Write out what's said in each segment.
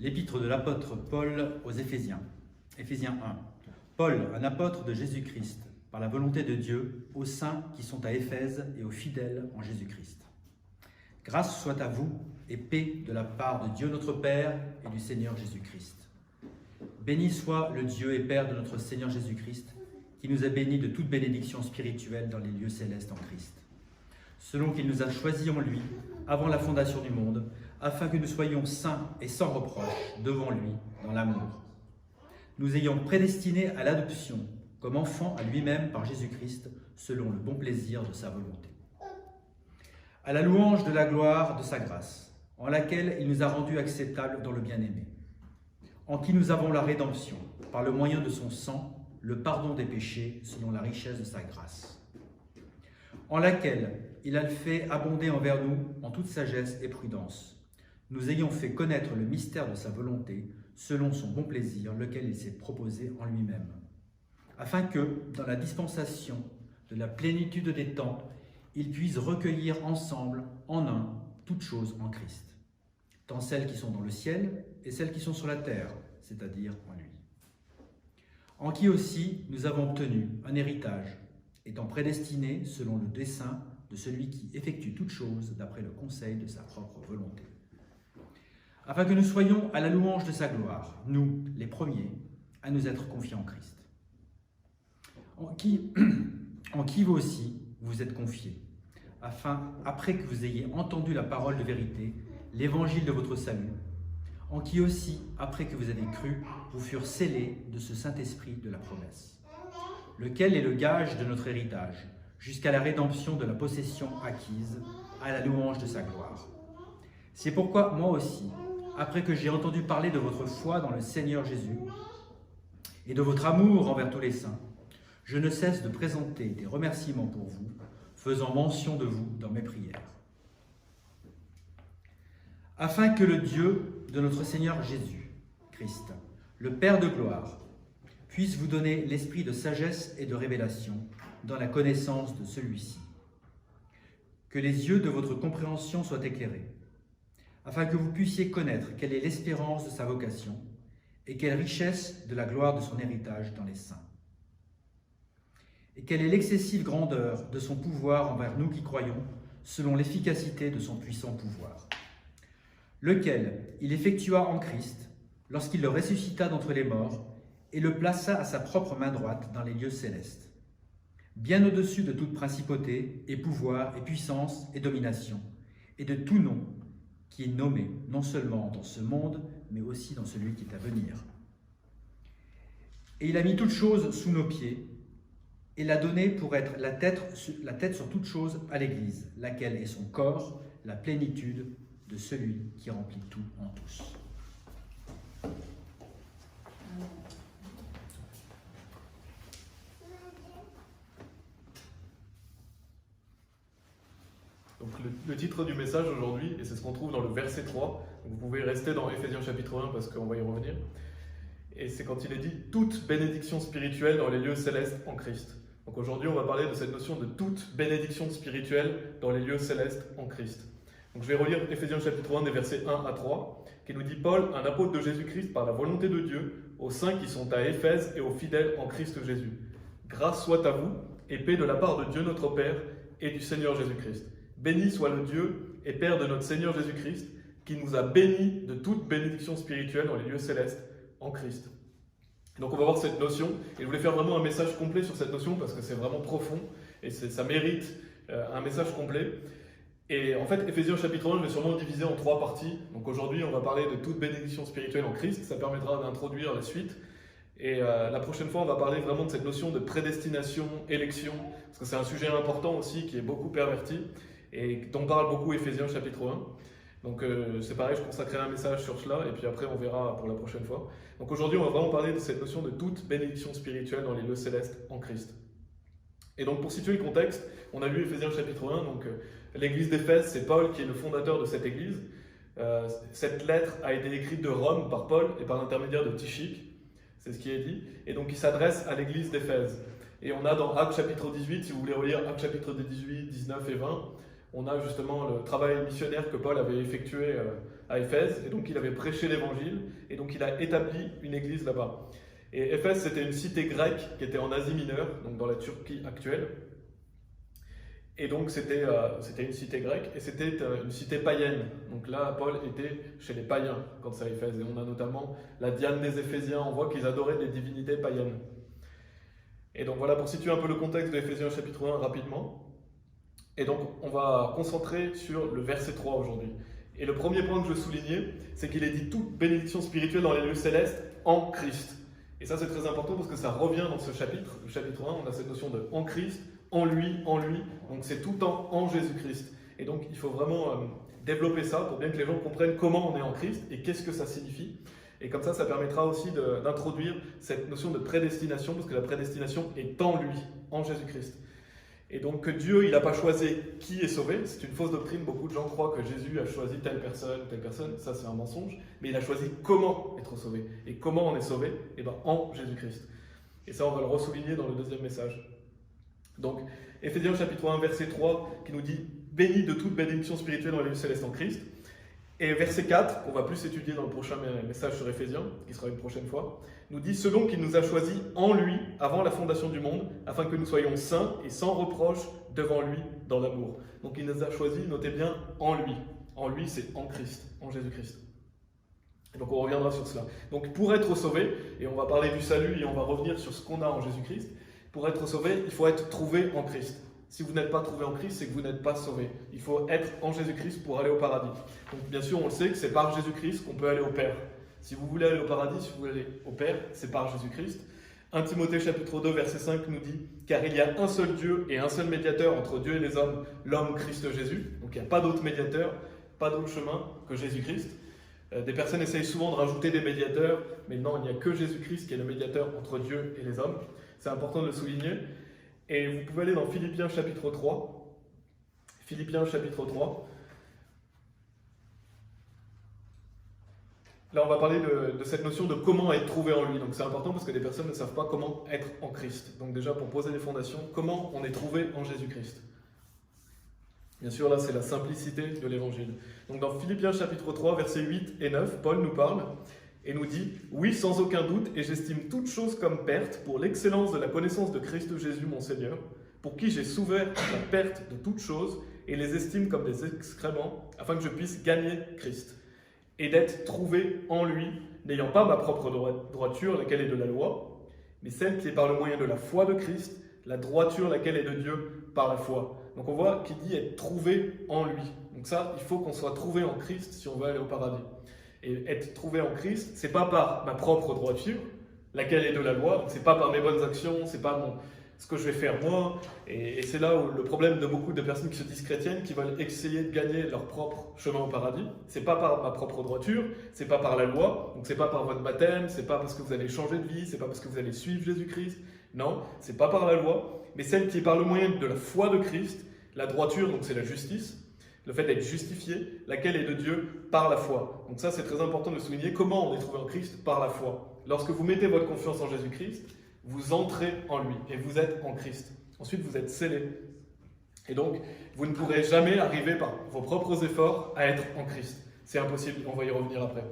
L'épître de l'apôtre Paul aux Éphésiens. Éphésiens 1. Paul, un apôtre de Jésus-Christ, par la volonté de Dieu, aux saints qui sont à Éphèse et aux fidèles en Jésus-Christ. Grâce soit à vous et paix de la part de Dieu notre Père et du Seigneur Jésus-Christ. Béni soit le Dieu et Père de notre Seigneur Jésus-Christ, qui nous a bénis de toute bénédiction spirituelle dans les lieux célestes en Christ, selon qu'il nous a choisis en lui, avant la fondation du monde, afin que nous soyons saints et sans reproche devant lui dans l'amour, nous ayant prédestinés à l'adoption comme enfants à lui-même par Jésus-Christ, selon le bon plaisir de sa volonté. À la louange de la gloire de sa grâce, en laquelle il nous a rendus acceptables dans le bien-aimé, en qui nous avons la rédemption, par le moyen de son sang, le pardon des péchés, selon la richesse de sa grâce, en laquelle il a fait abonder envers nous en toute sagesse et prudence, nous ayant fait connaître le mystère de sa volonté, selon son bon plaisir, lequel il s'est proposé en lui-même, afin que, dans la dispensation de la plénitude des temps, il puisse recueillir ensemble, en un, toutes choses en Christ, tant celles qui sont dans le ciel et celles qui sont sur la terre, c'est-à-dire en lui. En qui aussi nous avons obtenu un héritage, étant prédestinés selon le dessein de celui qui effectue toutes choses d'après le conseil de sa propre volonté, afin que nous soyons à la louange de sa gloire, nous, les premiers, à nous être confiés en Christ, en qui vous aussi vous êtes confiés, afin, après que vous ayez entendu la parole de vérité, l'évangile de votre salut, en qui aussi, après que vous avez cru, vous furent scellés de ce Saint-Esprit de la promesse, lequel est le gage de notre héritage, jusqu'à la rédemption de la possession acquise, à la louange de sa gloire. C'est pourquoi moi aussi, après que j'ai entendu parler de votre foi dans le Seigneur Jésus et de votre amour envers tous les saints, je ne cesse de présenter des remerciements pour vous, faisant mention de vous dans mes prières. Afin que le Dieu de notre Seigneur Jésus-Christ, le Père de gloire, puisse vous donner l'esprit de sagesse et de révélation dans la connaissance de celui-ci. Que les yeux de votre compréhension soient éclairés, afin que vous puissiez connaître quelle est l'espérance de sa vocation et quelle richesse de la gloire de son héritage dans les saints. Et quelle est l'excessive grandeur de son pouvoir envers nous qui croyons, selon l'efficacité de son puissant pouvoir, lequel il effectua en Christ, lorsqu'il le ressuscita d'entre les morts, et le plaça à sa propre main droite dans les lieux célestes, bien au-dessus de toute principauté, et pouvoir, et puissance, et domination, et de tout nom qui est nommé, non seulement dans ce monde, mais aussi dans celui qui est à venir. Et il a mis toutes choses sous nos pieds, et l'a donné pour être la tête sur toutes choses à l'Église, laquelle est son corps, la plénitude de celui qui remplit tout en tous. Donc le titre du message aujourd'hui, et c'est ce qu'on trouve dans le verset 3, vous pouvez rester dans Éphésiens chapitre 1 parce qu'on va y revenir, et c'est quand il est dit « toute bénédiction spirituelle dans les lieux célestes en Christ ». Donc aujourd'hui on va parler de cette notion de toute bénédiction spirituelle dans les lieux célestes en Christ. Donc je vais relire Éphésiens chapitre 1 des versets 1 à 3, qui nous dit « Paul, un apôtre de Jésus-Christ par la volonté de Dieu, aux saints qui sont à Éphèse et aux fidèles en Christ Jésus. Grâce soit à vous et paix de la part de Dieu notre Père et du Seigneur Jésus-Christ. Béni soit le Dieu et Père de notre Seigneur Jésus-Christ, qui nous a bénis de toute bénédiction spirituelle dans les lieux célestes en Christ. » Donc on va voir cette notion, et je voulais faire vraiment un message complet sur cette notion parce que c'est vraiment profond et ça mérite un message complet. Et en fait, Éphésiens chapitre 1, je vais sûrement le diviser en 3 parties. Donc aujourd'hui, on va parler de toute bénédiction spirituelle en Christ, ça permettra d'introduire la suite. Et la prochaine fois, on va parler vraiment de cette notion de prédestination, élection, parce que c'est un sujet important aussi qui est beaucoup perverti et dont parle beaucoup Éphésiens chapitre 1. Donc c'est pareil, je consacrerai un message sur cela et puis après on verra pour la prochaine fois. Donc aujourd'hui on va vraiment parler de cette notion de toute bénédiction spirituelle dans les lieux célestes en Christ. Et donc pour situer le contexte, on a lu Éphésiens chapitre 1, donc l'église d'Éphèse, c'est Paul qui est le fondateur de cette église. Cette lettre a été écrite de Rome par Paul et par l'intermédiaire de Tychique, c'est ce qui est dit, et donc il s'adresse à l'église d'Éphèse. Et on a dans Actes chapitre 18, si vous voulez relire Actes chapitre 18, 19 et 20, on a justement le travail missionnaire que Paul avait effectué à Éphèse, et donc il avait prêché l'évangile, et donc il a établi une église là-bas. Et Éphèse, c'était une cité grecque qui était en Asie mineure, donc dans la Turquie actuelle. Et donc c'était une cité grecque, et c'était une cité païenne. Donc là, Paul était chez les païens quand c'est à Éphèse. Et on a notamment la Diane des Éphésiens, on voit qu'ils adoraient des divinités païennes. Et donc voilà, pour situer un peu le contexte de Éphésiens chapitre 1 rapidement. Et donc on va concentrer sur le verset 3 aujourd'hui. Et le premier point que je veux souligner, c'est qu'il est dit toute bénédiction spirituelle dans les lieux célestes en Christ. Et ça c'est très important parce que ça revient dans ce chapitre, le chapitre 1, on a cette notion de en Christ, en lui, donc c'est tout le temps en Jésus-Christ. Et donc il faut vraiment développer ça pour bien que les gens comprennent comment on est en Christ et qu'est-ce que ça signifie. Et comme ça permettra aussi d'introduire cette notion de prédestination, parce que la prédestination est en lui, en Jésus-Christ. Et donc que Dieu, il n'a pas choisi qui est sauvé, c'est une fausse doctrine, beaucoup de gens croient que Jésus a choisi telle personne, ça c'est un mensonge, mais il a choisi comment être sauvé. Et comment on est sauvé? Eh bien en Jésus-Christ. Et ça on va le ressouligner dans le deuxième message. Donc Éphésiens chapitre 1 verset 3 qui nous dit « Béni de toute bénédiction spirituelle dans les lieux célestes en Christ ». Et verset 4, qu'on va plus étudier dans le prochain message sur Éphésiens, qui sera une prochaine fois, nous dit « Selon qu'il nous a choisis en lui, avant la fondation du monde, afin que nous soyons saints et sans reproche devant lui dans l'amour. » Donc il nous a choisis, notez bien, en lui. En lui, c'est en Christ, en Jésus-Christ. Et donc on reviendra sur cela. Donc pour être sauvé, et on va parler du salut et on va revenir sur ce qu'on a en Jésus-Christ, pour être sauvé, il faut être trouvé en Christ. Si vous n'êtes pas trouvé en Christ, c'est que vous n'êtes pas sauvé. Il faut être en Jésus-Christ pour aller au paradis. Donc bien sûr, on le sait que c'est par Jésus-Christ qu'on peut aller au Père. Si vous voulez aller au paradis, si vous voulez aller au Père, c'est par Jésus-Christ. 1 Timothée chapitre 2 verset 5 nous dit « Car il y a un seul Dieu et un seul médiateur entre Dieu et les hommes, l'homme Christ Jésus. » Donc il n'y a pas d'autre médiateur, pas d'autre chemin que Jésus-Christ. Des personnes essayent souvent de rajouter des médiateurs, mais non, il n'y a que Jésus-Christ qui est le médiateur entre Dieu et les hommes. C'est important de le souligner. Et vous pouvez aller dans Philippiens chapitre 3. Philippiens chapitre 3. Là, on va parler de cette notion de comment être trouvé en lui. Donc c'est important parce que les personnes ne savent pas comment être en Christ. Donc déjà, pour poser les fondations, comment on est trouvé en Jésus-Christ. Bien sûr, là, c'est la simplicité de l'évangile. Donc dans Philippiens chapitre 3, versets 8 et 9, Paul nous parle et nous dit « Oui, sans aucun doute, et j'estime toute chose comme perte pour l'excellence de la connaissance de Christ Jésus, mon Seigneur, pour qui j'ai souffert la perte de toutes choses et les estime comme des excréments, afin que je puisse gagner Christ, et d'être trouvé en lui, n'ayant pas ma propre droiture, laquelle est de la loi, mais celle qui est par le moyen de la foi de Christ, la droiture laquelle est de Dieu par la foi. » Donc on voit qu'il dit être trouvé en lui. Donc ça, il faut qu'on soit trouvé en Christ si on veut aller au paradis. Et être trouvé en Christ, c'est pas par ma propre droiture, laquelle est de la loi, c'est pas par mes bonnes actions, c'est pas ce que je vais faire moi. Et c'est là où le problème de beaucoup de personnes qui se disent chrétiennes, qui veulent essayer de gagner leur propre chemin au paradis, c'est pas par ma propre droiture, c'est pas par la loi, donc c'est pas par votre baptême, c'est pas parce que vous allez changer de vie, c'est pas parce que vous allez suivre Jésus-Christ. Non, c'est pas par la loi, mais celle qui est par le moyen de la foi de Christ, la droiture, donc c'est la justice, le fait d'être justifié, laquelle est de Dieu par la foi. Donc ça, c'est très important de souligner comment on est trouvé en Christ par la foi. Lorsque vous mettez votre confiance en Jésus-Christ, vous entrez en lui et vous êtes en Christ. Ensuite, vous êtes scellé. Et donc, vous ne pourrez jamais arriver par vos propres efforts à être en Christ. C'est impossible, on va y revenir après.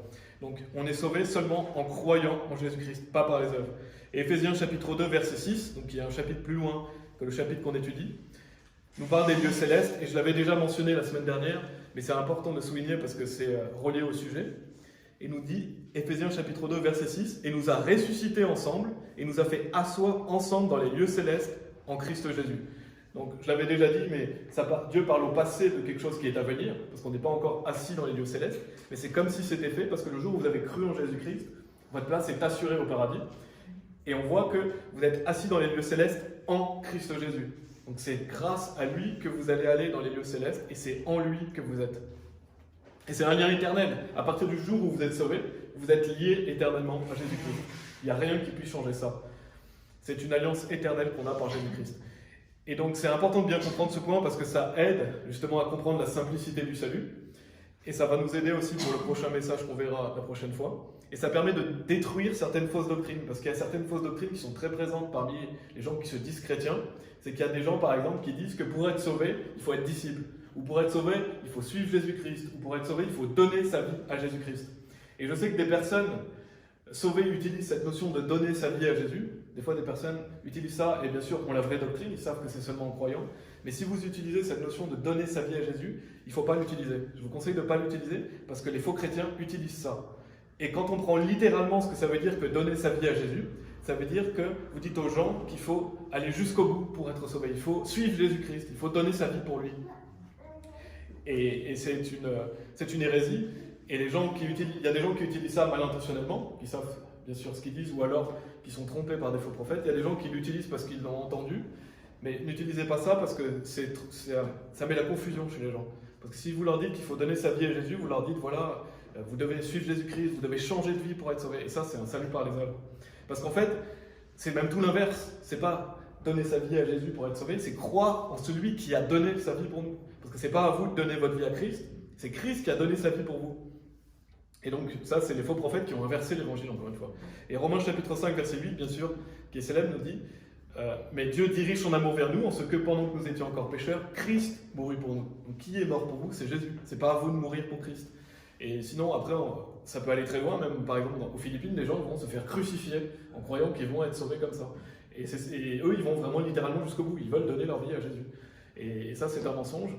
Donc, on est sauvé seulement en croyant en Jésus-Christ, pas par les œuvres. Et Éphésiens chapitre 2, verset 6, donc il y a un chapitre plus loin que le chapitre qu'on étudie, nous parle des lieux célestes, et je l'avais déjà mentionné la semaine dernière, mais c'est important de souligner parce que c'est relié au sujet. Et nous dit, Éphésiens chapitre 2, verset 6, « Et nous a ressuscités ensemble, et nous a fait asseoir ensemble dans les lieux célestes en Christ Jésus. » Donc je l'avais déjà dit, mais Dieu parle au passé de quelque chose qui est à venir, parce qu'on n'est pas encore assis dans les lieux célestes, mais c'est comme si c'était fait, parce que le jour où vous avez cru en Jésus-Christ, votre place est assurée au paradis, et on voit que vous êtes assis dans les lieux célestes en Christ Jésus. Donc c'est grâce à lui que vous allez aller dans les lieux célestes et c'est en lui que vous êtes. Et c'est un lien éternel. À partir du jour où vous êtes sauvé, vous êtes lié éternellement à Jésus-Christ. Il n'y a rien qui puisse changer ça. C'est une alliance éternelle qu'on a par Jésus-Christ. Et donc c'est important de bien comprendre ce point parce que ça aide justement à comprendre la simplicité du salut. Et ça va nous aider aussi pour le prochain message qu'on verra la prochaine fois. Et ça permet de détruire certaines fausses doctrines. Parce qu'il y a certaines fausses doctrines qui sont très présentes parmi les gens qui se disent chrétiens. C'est qu'il y a des gens, par exemple, qui disent que pour être sauvé, il faut être disciple. Ou pour être sauvé, il faut suivre Jésus-Christ. Ou pour être sauvé, il faut donner sa vie à Jésus-Christ. Et je sais que des personnes sauvées utilisent cette notion de donner sa vie à Jésus. Des fois, des personnes utilisent ça, et bien sûr, ont la vraie doctrine, ils savent que c'est seulement en croyant. Mais si vous utilisez cette notion de donner sa vie à Jésus, il ne faut pas l'utiliser. Je vous conseille de ne pas l'utiliser, parce que les faux chrétiens utilisent ça. Et quand on prend littéralement ce que ça veut dire que donner sa vie à Jésus, ça veut dire que vous dites aux gens qu'il faut aller jusqu'au bout pour être sauvé. Il faut suivre Jésus-Christ, il faut donner sa vie pour lui. Et c'est une hérésie. Et il y a des gens qui utilisent ça mal intentionnellement, qui savent bien sûr ce qu'ils disent, ou alors qui sont trompés par des faux prophètes. Il y a des gens qui l'utilisent parce qu'ils l'ont entendu. Mais n'utilisez pas ça parce que ça met la confusion chez les gens. Parce que si vous leur dites qu'il faut donner sa vie à Jésus, vous leur dites, voilà, vous devez suivre Jésus-Christ, vous devez changer de vie pour être sauvé. Et ça, c'est un salut par les œuvres. Parce qu'en fait, c'est même tout l'inverse. C'est pas donner sa vie à Jésus pour être sauvé, c'est croire en celui qui a donné sa vie pour nous. Parce que c'est pas à vous de donner votre vie à Christ, c'est Christ qui a donné sa vie pour vous. Et donc, ça, c'est les faux prophètes qui ont inversé l'évangile, encore une fois. Et Romains chapitre 5, verset 8, bien sûr, qui est célèbre, nous dit mais Dieu dirige son amour vers nous en ce que pendant que nous étions encore pécheurs, Christ mourut pour nous. Donc, qui est mort pour vous? C'est Jésus. C'est pas à vous de mourir pour Christ. Et sinon, après, ça peut aller très loin. Même, par exemple, aux Philippines, les gens vont se faire crucifier en croyant qu'ils vont être sauvés comme ça. Et eux, ils vont vraiment littéralement jusqu'au bout. Ils veulent donner leur vie à Jésus. Et ça, c'est un mensonge.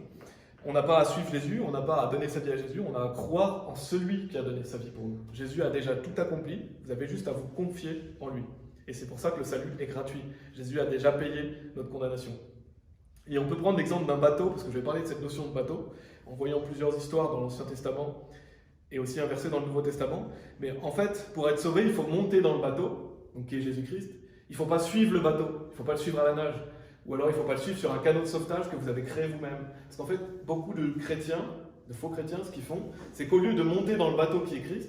On n'a pas à suivre Jésus, on n'a pas à donner sa vie à Jésus, on a à croire en celui qui a donné sa vie pour nous. Jésus a déjà tout accompli, vous avez juste à vous confier en lui. Et c'est pour ça que le salut est gratuit. Jésus a déjà payé notre condamnation. Et on peut prendre l'exemple d'un bateau, parce que je vais parler de cette notion de bateau, en voyant plusieurs histoires dans l'Ancien Testament et aussi un verset dans le Nouveau Testament. Mais en fait, pour être sauvé, il faut monter dans le bateau, donc qui est Jésus-Christ. Il ne faut pas suivre le bateau, il ne faut pas le suivre à la nage. Ou alors il ne faut pas le suivre sur un canot de sauvetage que vous avez créé vous-même. Parce qu'en fait, beaucoup de chrétiens, de faux chrétiens, ce qu'ils font, c'est qu'au lieu de monter dans le bateau qui est Christ,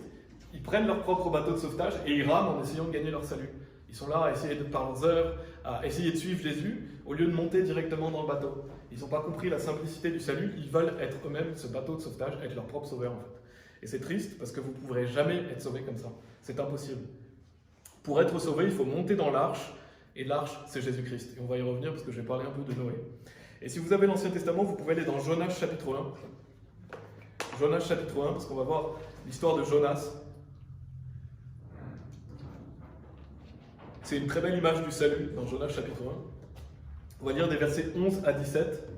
ils prennent leur propre bateau de sauvetage et ils rament en essayant de gagner leur salut. Ils sont là à essayer par leurs heures, à essayer de suivre Jésus, au lieu de monter directement dans le bateau. Ils n'ont pas compris la simplicité du salut, ils veulent être eux-mêmes ce bateau de sauvetage, être leur propre sauveur en fait. Et c'est triste parce que vous ne pourrez jamais être sauvé comme ça. C'est impossible. Pour être sauvé, il faut monter dans l'arche. Et l'arche, c'est Jésus-Christ. Et on va y revenir parce que je vais parler un peu de Noé. Et si vous avez l'Ancien Testament, vous pouvez aller dans Jonas chapitre 1. Jonas chapitre 1, parce qu'on va voir l'histoire de Jonas. C'est une très belle image du salut dans Jonas chapitre 1. On va lire des versets 11 à 17.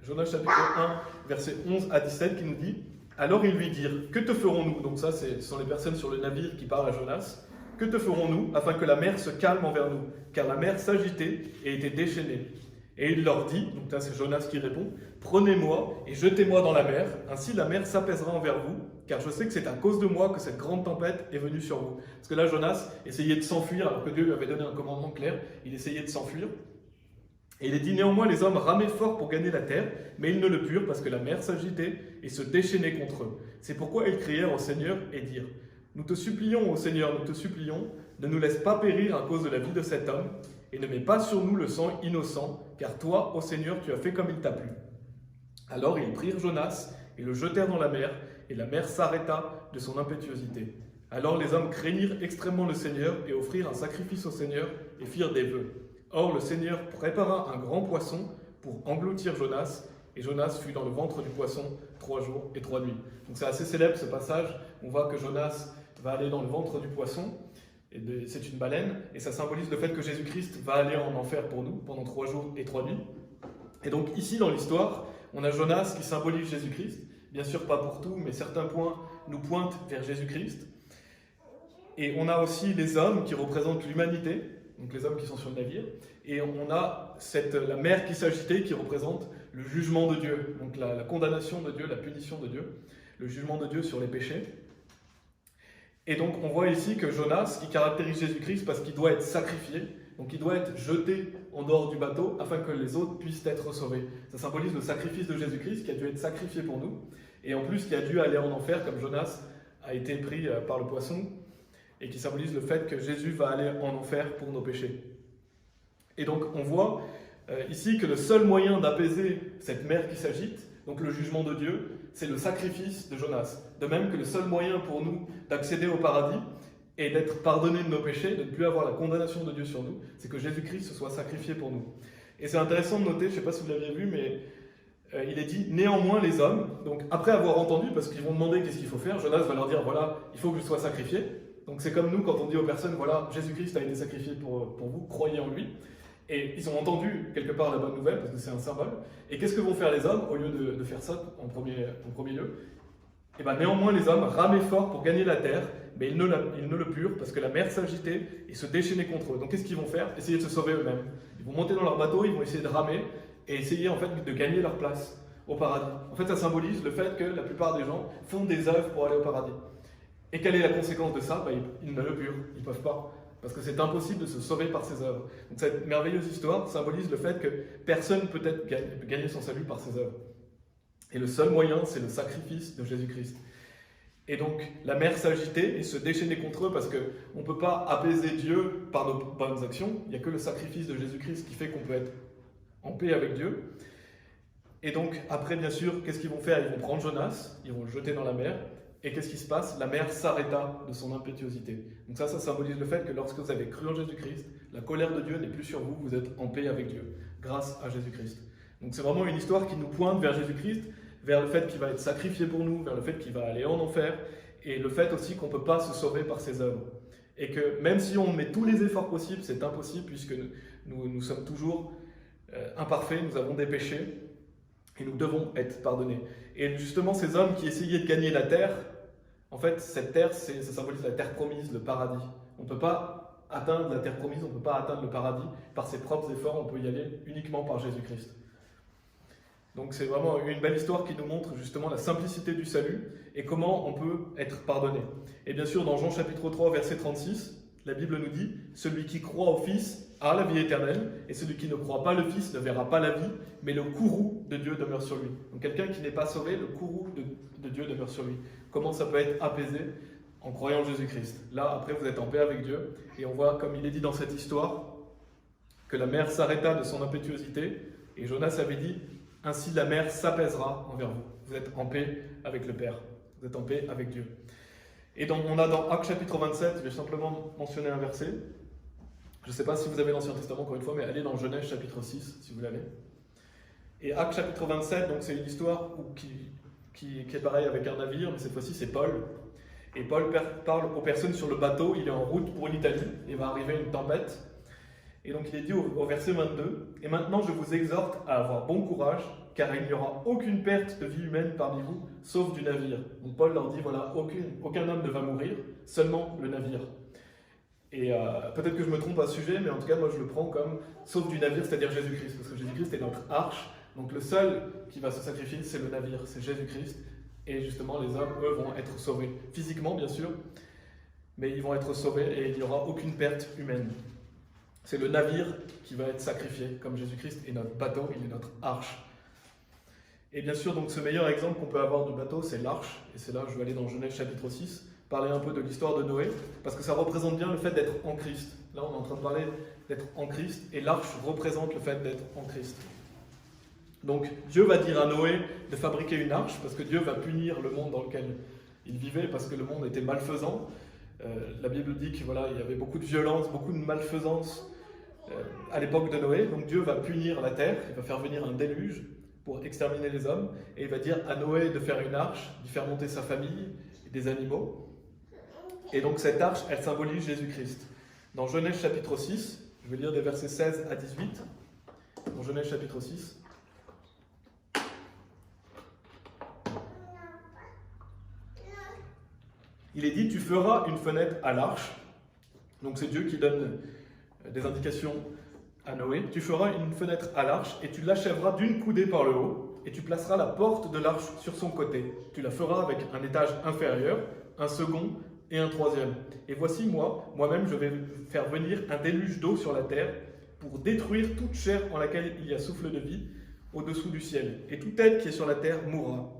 Jonas chapitre 1, versets 11 à 17 qui nous dit « Alors ils lui dirent, que te ferons-nous » Donc ça, ce sont les personnes sur le navire qui parlent à Jonas. « Que te ferons-nous afin que la mer se calme envers nous ?» Car la mer s'agitait et était déchaînée. Et il leur dit, donc là c'est Jonas qui répond, « Prenez-moi et jetez-moi dans la mer, ainsi la mer s'apaisera envers vous, car je sais que c'est à cause de moi que cette grande tempête est venue sur vous. » Parce que là Jonas essayait de s'enfuir, alors que Dieu lui avait donné un commandement clair, il essayait de s'enfuir. Et il est dit, néanmoins les hommes ramaient fort pour gagner la terre, mais ils ne le purent parce que la mer s'agitait et se déchaînait contre eux. C'est pourquoi ils crièrent au Seigneur et dirent, « Nous te supplions, ô Seigneur, nous te supplions, ne nous laisse pas périr à cause de la vie de cet homme, et ne mets pas sur nous le sang innocent, car toi, ô Seigneur, tu as fait comme il t'a plu. » Alors ils prirent Jonas et le jetèrent dans la mer, et la mer s'arrêta de son impétuosité. Alors les hommes craignirent extrêmement le Seigneur et offrirent un sacrifice au Seigneur et firent des vœux. Or le Seigneur prépara un grand poisson pour engloutir Jonas, et Jonas fut dans le ventre du poisson 3 jours et 3 nuits. Donc c'est assez célèbre ce passage. On voit que Jonas va aller dans le ventre du poisson, et c'est une baleine, et ça symbolise le fait que Jésus-Christ va aller en enfer pour nous pendant 3 jours et 3 nuits. Et donc ici dans l'histoire, on a Jonas qui symbolise Jésus-Christ, bien sûr pas pour tout, mais certains points nous pointent vers Jésus-Christ. Et on a aussi les hommes qui représentent l'humanité, donc les hommes qui sont sur le navire, et on a la mer qui s'agitait qui représente le jugement de Dieu, donc la condamnation de Dieu, la punition de Dieu, le jugement de Dieu sur les péchés. Et donc on voit ici que Jonas, qui caractérise Jésus-Christ parce qu'il doit être sacrifié, donc il doit être jeté en dehors du bateau afin que les autres puissent être sauvés. Ça symbolise le sacrifice de Jésus-Christ qui a dû être sacrifié pour nous, et en plus qui a dû aller en enfer comme Jonas a été pris par le poisson, et qui symbolise le fait que Jésus va aller en enfer pour nos péchés. Et donc on voit ici que le seul moyen d'apaiser cette mer qui s'agite, donc le jugement de Dieu, c'est le sacrifice de Jonas. De même que le seul moyen pour nous d'accéder au paradis et d'être pardonnés de nos péchés, de ne plus avoir la condamnation de Dieu sur nous, c'est que Jésus-Christ se soit sacrifié pour nous. Et c'est intéressant de noter, je ne sais pas si vous l'aviez vu, mais il est dit « néanmoins les hommes ». Donc après avoir entendu, parce qu'ils vont demander qu'est-ce qu'il faut faire, Jonas va leur dire « voilà, il faut que je sois sacrifié ». Donc c'est comme nous quand on dit aux personnes « voilà, Jésus-Christ a été sacrifié pour vous, croyez en lui ». Et ils ont entendu quelque part la bonne nouvelle, parce que c'est un symbole. Et qu'est-ce que vont faire les hommes au lieu de faire ça en premier lieu? Et bien néanmoins les hommes ramaient fort pour gagner la terre, mais ils ne le purent, parce que la mer s'agitait et se déchaînait contre eux. Donc qu'est-ce qu'ils vont faire? Essayer de se sauver eux-mêmes. Ils vont monter dans leur bateau, ils vont essayer de ramer, et essayer en fait de gagner leur place au paradis. En fait ça symbolise le fait que la plupart des gens font des œuvres pour aller au paradis. Et quelle est la conséquence de ça? Ils ne le purent, ils ne peuvent pas. Parce que c'est impossible de se sauver par ses œuvres. Donc cette merveilleuse histoire symbolise le fait que personne peut gagner son salut par ses œuvres. Et le seul moyen, c'est le sacrifice de Jésus-Christ. Et donc la mer s'agitait et se déchaînait contre eux parce qu'on ne peut pas apaiser Dieu par nos bonnes actions. Il n'y a que le sacrifice de Jésus-Christ qui fait qu'on peut être en paix avec Dieu. Et donc après, bien sûr, qu'est-ce qu'ils vont faire? Ils vont prendre Jonas, ils vont le jeter dans la mer. Et qu'est-ce qui se passe? La mer s'arrêta de son impétuosité. Donc ça symbolise le fait que lorsque vous avez cru en Jésus-Christ, la colère de Dieu n'est plus sur vous, vous êtes en paix avec Dieu, grâce à Jésus-Christ. Donc c'est vraiment une histoire qui nous pointe vers Jésus-Christ, vers le fait qu'il va être sacrifié pour nous, vers le fait qu'il va aller en enfer, et le fait aussi qu'on ne peut pas se sauver par ses œuvres. Et que même si on met tous les efforts possibles, c'est impossible puisque nous sommes toujours imparfaits, nous avons des péchés, et nous devons être pardonnés. Et justement, ces hommes qui essayaient de gagner la terre, en fait, cette terre, ça symbolise la terre promise, le paradis. On ne peut pas atteindre la terre promise, on ne peut pas atteindre le paradis par ses propres efforts, on peut y aller uniquement par Jésus-Christ. Donc c'est vraiment une belle histoire qui nous montre justement la simplicité du salut et comment on peut être pardonné. Et bien sûr, dans Jean chapitre 3, verset 36, la Bible nous dit « Celui qui croit au Fils a la vie éternelle, et celui qui ne croit pas le Fils ne verra pas la vie, mais le courroux de Dieu demeure sur lui. » Donc quelqu'un qui n'est pas sauvé, le courroux de Dieu demeure sur lui. Comment ça peut être apaisé? En croyant en Jésus-Christ. Là, après, vous êtes en paix avec Dieu, et on voit, comme il est dit dans cette histoire, que la mer s'arrêta de son impétuosité, et Jonas avait dit « Ainsi la mer s'apaisera envers vous. » Vous êtes en paix avec le Père, vous êtes en paix avec Dieu. Et donc, on a dans Actes chapitre 27, je vais simplement mentionner un verset. Je ne sais pas si vous avez l'Ancien Testament encore une fois, mais allez dans Genèse chapitre 6, si vous l'avez. Et Actes chapitre 27, donc c'est une histoire qui est pareil avec un navire, mais cette fois-ci c'est Paul. Et Paul parle aux personnes sur le bateau, il est en route pour l'Italie, il va arriver une tempête. Et donc il est dit au verset 22, « Et maintenant je vous exhorte à avoir bon courage, car il n'y aura aucune perte de vie humaine parmi vous, sauf du navire. » Donc Paul leur dit, voilà, aucun homme ne va mourir, seulement le navire. Et peut-être que je me trompe à ce sujet, mais en tout cas moi je le prends comme sauf du navire, c'est-à-dire Jésus-Christ, parce que Jésus-Christ est notre arche, donc le seul qui va se sacrifier c'est le navire, c'est Jésus-Christ, et justement les hommes, eux, vont être sauvés, physiquement bien sûr, mais ils vont être sauvés et il n'y aura aucune perte humaine. C'est le navire qui va être sacrifié, comme Jésus-Christ est notre bateau, il est notre arche. Et bien sûr, donc ce meilleur exemple qu'on peut avoir du bateau, c'est l'arche, et c'est là je vais aller dans Genèse chapitre 6, parler un peu de l'histoire de Noé, parce que ça représente bien le fait d'être en Christ. Là, on est en train de parler d'être en Christ, et l'arche représente le fait d'être en Christ. Donc, Dieu va dire à Noé de fabriquer une arche, parce que Dieu va punir le monde dans lequel il vivait, parce que le monde était malfaisant. La Bible dit qu'il voilà, y avait beaucoup de violence, beaucoup de malfaisance à l'époque de Noé. Donc Dieu va punir la terre, il va faire venir un déluge pour exterminer les hommes, et il va dire à Noé de faire une arche, d'y faire monter sa famille et des animaux. Et donc cette arche, elle symbolise Jésus-Christ. Dans Genèse chapitre 6, je vais lire des versets 16 à 18. Dans Genèse chapitre 6. Il est dit, tu feras une fenêtre à l'arche. Donc c'est Dieu qui donne des indications à Noé. Tu feras une fenêtre à l'arche et tu l'achèveras d'une coudée par le haut et tu placeras la porte de l'arche sur son côté. Tu la feras avec un étage inférieur, un second et un troisième. Et voici moi-même, je vais faire venir un déluge d'eau sur la terre pour détruire toute chair en laquelle il y a souffle de vie au-dessous du ciel. Et toute être qui est sur la terre mourra.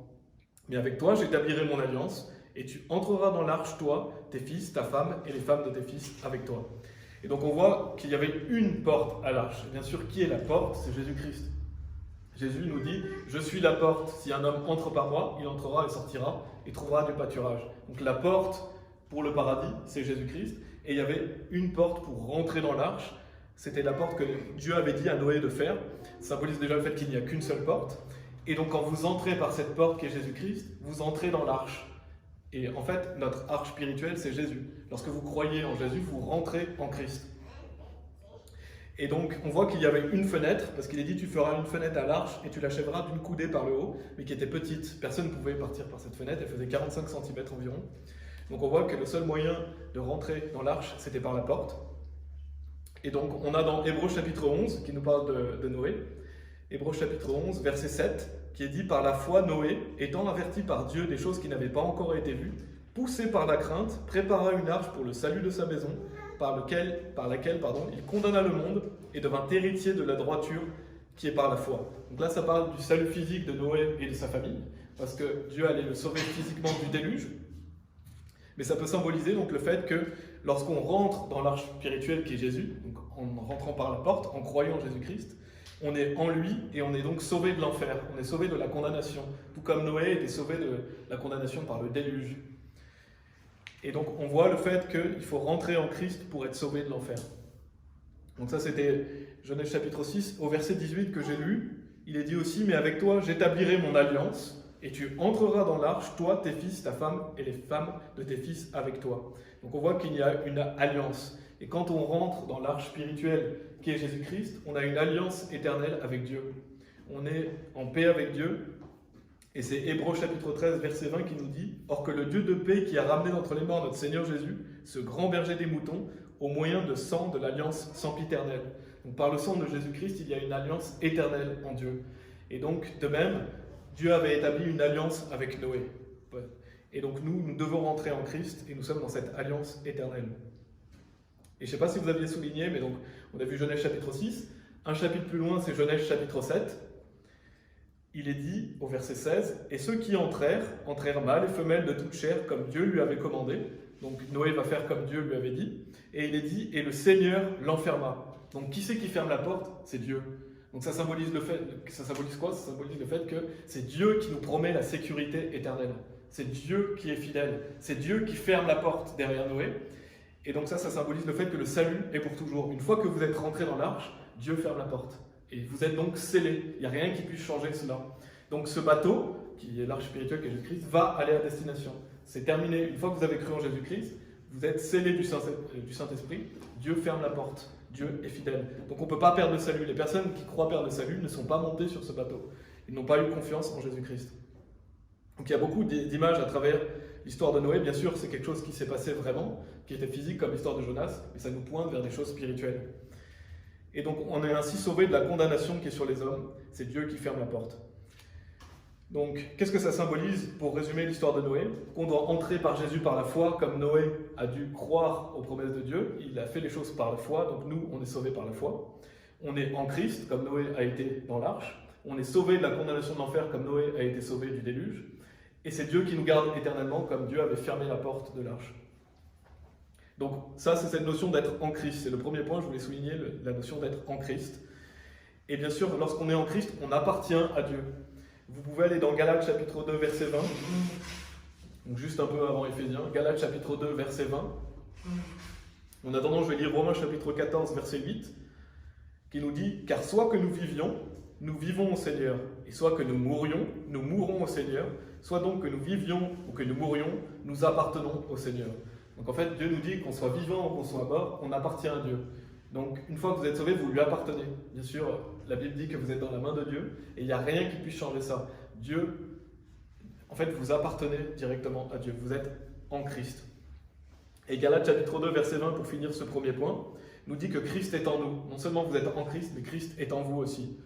Mais avec toi, j'établirai mon alliance et tu entreras dans l'arche, toi, tes fils, ta femme et les femmes de tes fils avec toi. Et donc on voit qu'il y avait une porte à l'arche. Bien sûr, qui est la porte? C'est Jésus-Christ. Jésus nous dit, je suis la porte. Si un homme entre par moi, il entrera et sortira et trouvera du pâturage. Donc la porte pour le paradis, c'est Jésus-Christ. Et il y avait une porte pour rentrer dans l'arche. C'était la porte que Dieu avait dit à Noé de faire. Ça symbolise déjà le fait qu'il n'y a qu'une seule porte. Et donc quand vous entrez par cette porte qui est Jésus-Christ, vous entrez dans l'arche. Et en fait, notre arche spirituelle, c'est Jésus. Lorsque vous croyez en Jésus, vous rentrez en Christ. Et donc, on voit qu'il y avait une fenêtre, parce qu'il est dit, tu feras une fenêtre à l'arche et tu l'achèveras d'une coudée par le haut, mais qui était petite. Personne ne pouvait partir par cette fenêtre, elle faisait 45 cm environ. Donc on voit que le seul moyen de rentrer dans l'arche, c'était par la porte. Et donc, on a dans Hébreux chapitre 11, qui nous parle de Noé, Hébreux chapitre 11, verset 7, qui est dit « Par la foi, Noé, étant averti par Dieu des choses qui n'avaient pas encore été vues, poussé par la crainte, prépara une arche pour le salut de sa maison, par laquelle il condamna le monde et devint héritier de la droiture qui est par la foi. » Donc là, ça parle du salut physique de Noé et de sa famille, parce que Dieu allait le sauver physiquement du déluge. Mais ça peut symboliser donc le fait que lorsqu'on rentre dans l'arche spirituelle qui est Jésus, donc en rentrant par la porte, en croyant en Jésus-Christ, on est en lui et on est donc sauvé de l'enfer, on est sauvé de la condamnation, tout comme Noé était sauvé de la condamnation par le déluge. Et donc on voit le fait qu'il faut rentrer en Christ pour être sauvé de l'enfer. Donc ça c'était Genèse chapitre 6, au verset 18 que j'ai lu, il est dit aussi « Mais avec toi j'établirai mon alliance, et tu entreras dans l'arche, toi, tes fils, ta femme et les femmes de tes fils avec toi. » Donc on voit qu'il y a une alliance. Et quand on rentre dans l'arche spirituelle qui est Jésus-Christ, on a une alliance éternelle avec Dieu. On est en paix avec Dieu. Et c'est Hébreux chapitre 13, verset 20 qui nous dit « Or que le Dieu de paix qui a ramené d'entre les morts notre Seigneur Jésus, ce grand berger des moutons, au moyen de sang de l'alliance sempiternelle. » Donc par le sang de Jésus-Christ, il y a une alliance éternelle en Dieu. Et donc, de même, Dieu avait établi une alliance avec Noé. Et donc nous devons rentrer en Christ et nous sommes dans cette alliance éternelle. Et je ne sais pas si vous aviez souligné, mais donc on a vu Genèse chapitre 6. Un chapitre plus loin, c'est Genèse chapitre 7. Il est dit au verset 16, « Et ceux qui entrèrent mâles et femelles de toute chair, comme Dieu lui avait commandé. » Donc Noé va faire comme Dieu lui avait dit. Et il est dit, « Et le Seigneur l'enferma. » Donc qui c'est qui ferme la porte? C'est Dieu. Donc ça symbolise quoi? Ça symbolise le fait que c'est Dieu qui nous promet la sécurité éternelle. C'est Dieu qui est fidèle. C'est Dieu qui ferme la porte derrière Noé. Et donc ça symbolise le fait que le salut est pour toujours. Une fois que vous êtes rentré dans l'arche, Dieu ferme la porte. Et vous êtes donc scellés. Il n'y a rien qui puisse changer cela. Donc ce bateau, qui est l'arche spirituelle qui est Jésus-Christ, va aller à destination. C'est terminé. Une fois que vous avez cru en Jésus-Christ, vous êtes scellés du Saint-Esprit. Dieu ferme la porte. Dieu est fidèle. Donc on ne peut pas perdre le salut. Les personnes qui croient perdre le salut ne sont pas montées sur ce bateau. Ils n'ont pas eu confiance en Jésus-Christ. Donc il y a beaucoup d'images à travers l'histoire de Noé. Bien sûr, c'est quelque chose qui s'est passé vraiment, qui était physique comme l'histoire de Jonas, mais ça nous pointe vers des choses spirituelles. Et donc on est ainsi sauvé de la condamnation qui est sur les hommes. C'est Dieu qui ferme la porte. Donc, qu'est-ce que ça symbolise pour résumer l'histoire de Noé? Qu'on doit entrer par Jésus par la foi, comme Noé a dû croire aux promesses de Dieu. Il a fait les choses par la foi, donc nous, on est sauvés par la foi. On est en Christ, comme Noé a été dans l'arche. On est sauvés de la condamnation de l'enfer, comme Noé a été sauvé du déluge. Et c'est Dieu qui nous garde éternellement, comme Dieu avait fermé la porte de l'arche. Donc ça, c'est cette notion d'être en Christ. C'est le premier point, je voulais souligner, la notion d'être en Christ. Et bien sûr, lorsqu'on est en Christ, on appartient à Dieu. Vous pouvez aller dans Galates chapitre 2, verset 20. Donc juste un peu avant Éphésiens. Galates chapitre 2, verset 20. En attendant, je vais lire Romains chapitre 14, verset 8, qui nous dit « Car soit que nous vivions, nous vivons au Seigneur, et soit que nous mourions, nous mourrons au Seigneur, soit donc que nous vivions ou que nous mourions, nous appartenons au Seigneur. » Donc en fait, Dieu nous dit qu'on soit vivant ou qu'on soit mort, on appartient à Dieu. Donc une fois que vous êtes sauvés, vous lui appartenez. Bien sûr, la Bible dit que vous êtes dans la main de Dieu, et il n'y a rien qui puisse changer ça. Dieu, en fait, vous appartenez directement à Dieu. Vous êtes en Christ. Et Galates chapitre 2, verset 20, pour finir ce premier point, nous dit que Christ est en nous. Non seulement vous êtes en Christ, mais Christ est en vous aussi.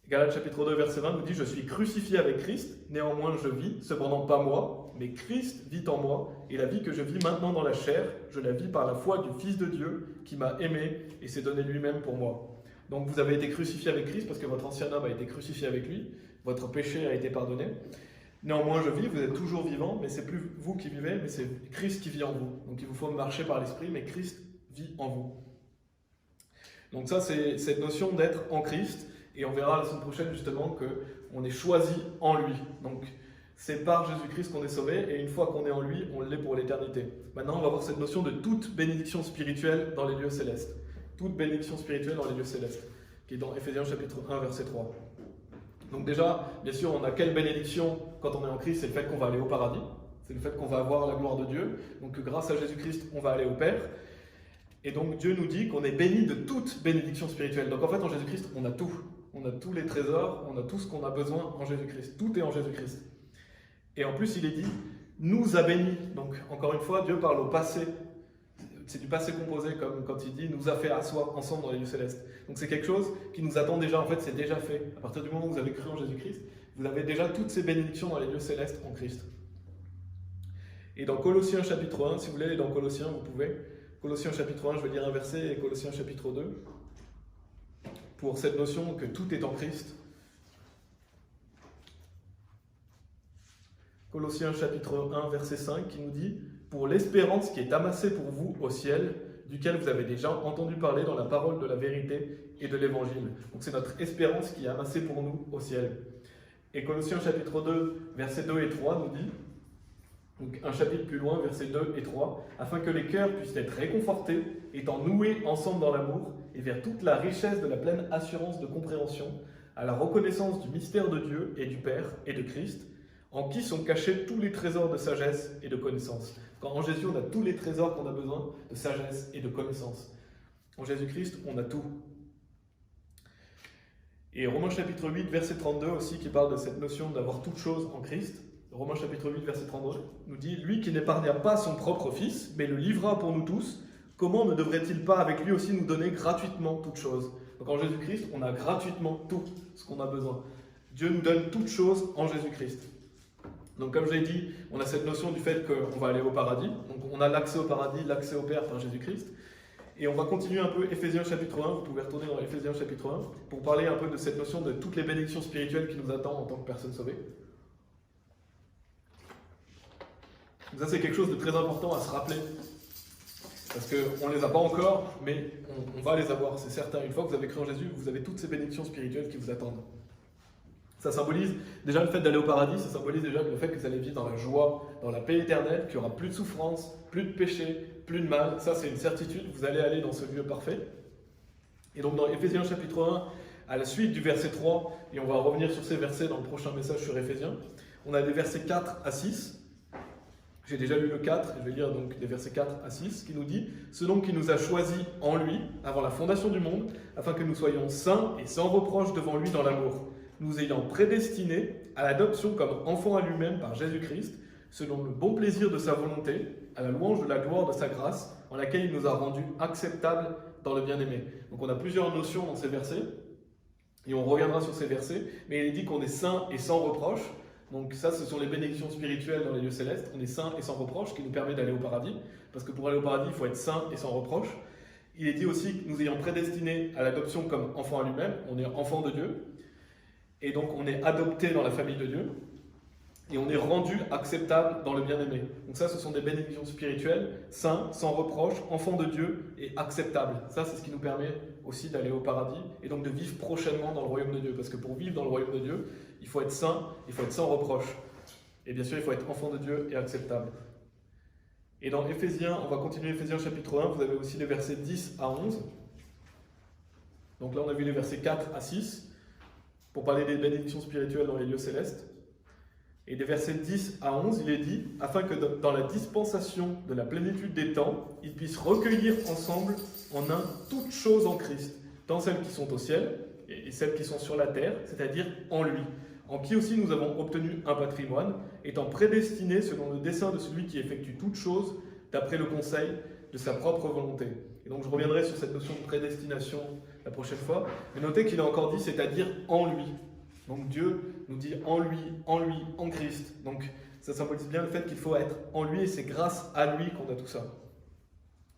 Galates chapitre 2, verset 20 nous dit « Je suis crucifié avec Christ, néanmoins je vis, cependant pas moi, mais Christ vit en moi, et la vie que je vis maintenant dans la chair, je la vis par la foi du Fils de Dieu, qui m'a aimé et s'est donné lui-même pour moi. » Donc vous avez été crucifié avec Christ, parce que votre ancien homme a été crucifié avec lui, votre péché a été pardonné. Néanmoins je vis, vous êtes toujours vivant, mais c'est plus vous qui vivez, mais c'est Christ qui vit en vous. Donc il vous faut marcher par l'Esprit, mais Christ vit en vous. Donc ça, c'est cette notion d'être en Christ. Et on verra la semaine prochaine justement qu'on est choisi en lui. Donc c'est par Jésus-Christ qu'on est sauvé, et une fois qu'on est en lui, on l'est pour l'éternité. Maintenant, on va voir cette notion de toute bénédiction spirituelle dans les lieux célestes. toute bénédiction spirituelle dans les lieux célestes, qui est dans Éphésiens chapitre 1, verset 3. Donc déjà, bien sûr, on a quelle bénédiction quand on est en Christ? C'est le fait qu'on va aller au paradis, c'est le fait qu'on va avoir la gloire de Dieu, donc grâce à Jésus-Christ, on va aller au Père. Et donc Dieu nous dit qu'on est béni de toute bénédiction spirituelle. Donc en fait, en Jésus-Christ, on a tout. On a tous les trésors, on a tout ce qu'on a besoin en Jésus-Christ. Tout est en Jésus-Christ. Et en plus, il est dit, nous a bénis. Donc encore une fois, Dieu parle au passé. C'est du passé composé, comme quand il dit, nous a fait asseoir ensemble dans les lieux célestes. Donc c'est quelque chose qui nous attend déjà. En fait, c'est déjà fait. À partir du moment où vous avez cru en Jésus-Christ, vous avez déjà toutes ces bénédictions dans les lieux célestes en Christ. Et dans Colossiens chapitre 1, si vous voulez aller dans Colossiens, vous pouvez. Colossiens chapitre 1, je vais lire un verset, et Colossiens chapitre 2, pour cette notion que tout est en Christ. Colossiens chapitre 1, verset 5, qui nous dit « Pour l'espérance qui est amassée pour vous au ciel, duquel vous avez déjà entendu parler dans la parole de la vérité et de l'évangile. » Donc c'est notre espérance qui est amassée pour nous au ciel. Et Colossiens chapitre 2, versets 2 et 3 nous dit, donc un chapitre plus loin, versets 2 et 3, « Afin que les cœurs puissent être réconfortés, étant noués ensemble dans l'amour, et vers toute la richesse de la pleine assurance de compréhension, à la reconnaissance du mystère de Dieu et du Père et de Christ, en qui sont cachés tous les trésors de sagesse et de connaissance. » En Jésus, on a tous les trésors qu'on a besoin de sagesse et de connaissance. En Jésus-Christ, on a tout. Et Romains chapitre 8, verset 32 aussi, qui parle de cette notion d'avoir toute chose en Christ. Romains chapitre 8, verset 32 nous dit « Lui qui n'épargna pas son propre Fils, mais le livra pour nous tous, comment ne devrait-il pas avec lui aussi nous donner gratuitement toute chose ?» Donc en Jésus-Christ, on a gratuitement tout ce qu'on a besoin. Dieu nous donne toute chose en Jésus-Christ. Donc comme je l'ai dit, on a cette notion du fait qu'on va aller au paradis. Donc on a l'accès au paradis, l'accès au Père par Jésus-Christ. Et on va continuer un peu Éphésiens chapitre 1, vous pouvez retourner dans Éphésiens chapitre 1, pour parler un peu de cette notion de toutes les bénédictions spirituelles qui nous attendent en tant que personnes sauvées. Donc ça c'est quelque chose de très important à se rappeler. Parce qu'on ne les a pas encore, mais on va les avoir, c'est certain. Une fois que vous avez cru en Jésus, vous avez toutes ces bénédictions spirituelles qui vous attendent. Ça symbolise déjà le fait d'aller au paradis, ça symbolise déjà le fait que vous allez vivre dans la joie, dans la paix éternelle, qu'il n'y aura plus de souffrance, plus de péché, plus de mal. Ça, c'est une certitude, vous allez aller dans ce lieu parfait. Et donc dans Éphésiens chapitre 1, à la suite du verset 3, et on va revenir sur ces versets dans le prochain message sur Éphésiens, on a des versets 4 à 6. J'ai déjà lu le 4, et je vais lire donc des versets 4 à 6, qui nous dit « Ce nom qui nous a choisis en lui, avant la fondation du monde, afin que nous soyons saints et sans reproche devant lui dans l'amour, nous ayant prédestinés à l'adoption comme enfants à lui-même par Jésus-Christ, selon le bon plaisir de sa volonté, à la louange de la gloire de sa grâce, en laquelle il nous a rendus acceptables dans le bien-aimé. » Donc on a plusieurs notions dans ces versets, et on reviendra sur ces versets, mais il est dit qu'on est saints et sans reproche. Donc ça, ce sont les bénédictions spirituelles dans les lieux célestes. On est saints et sans reproche, ce qui nous permet d'aller au paradis, parce que pour aller au paradis, il faut être saint et sans reproche. Il est dit aussi que nous ayant prédestinés à l'adoption comme enfants à lui-même, on est enfant de Dieu, et donc on est adopté dans la famille de Dieu, et on est rendu acceptable dans le bien-aimé. Donc ça, ce sont des bénédictions spirituelles, saints, sans reproche, enfants de Dieu et acceptables. Ça, c'est ce qui nous permet aussi d'aller au paradis, et donc de vivre prochainement dans le royaume de Dieu, parce que pour vivre dans le royaume de Dieu, il faut être saint, il faut être sans reproche. Et bien sûr, il faut être enfant de Dieu et acceptable. Et dans Éphésiens, on va continuer Éphésiens chapitre 1, vous avez aussi les versets 10 à 11. Donc là, on a vu les versets 4 à 6, pour parler des bénédictions spirituelles dans les lieux célestes. Et des versets 10 à 11, il est dit « Afin que dans la dispensation de la plénitude des temps, ils puissent recueillir ensemble en un toutes choses en Christ, tant celles qui sont au ciel et celles qui sont sur la terre, c'est-à-dire en lui, en qui aussi nous avons obtenu un patrimoine, étant prédestinés selon le dessein de celui qui effectue toutes choses, d'après le conseil de sa propre volonté. » Et donc je reviendrai sur cette notion de prédestination la prochaine fois, mais notez qu'il a encore dit « c'est-à-dire en lui ». Donc Dieu nous dit en lui, en Christ. Donc ça symbolise bien le fait qu'il faut être en lui, et c'est grâce à lui qu'on a tout ça.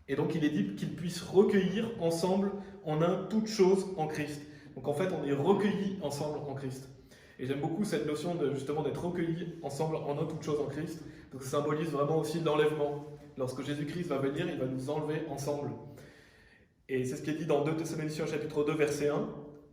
Et donc il est dit qu'ils puissent recueillir ensemble en un toutes choses en Christ. Donc en fait on est recueillis ensemble en Christ. Et j'aime beaucoup cette notion de justement d'être recueillis ensemble en un toutes choses en Christ. Donc ça symbolise vraiment aussi l'enlèvement. Lorsque Jésus-Christ va venir, il va nous enlever ensemble. Et c'est ce qui est dit dans 2 Thessaloniciens chapitre 2 verset 1,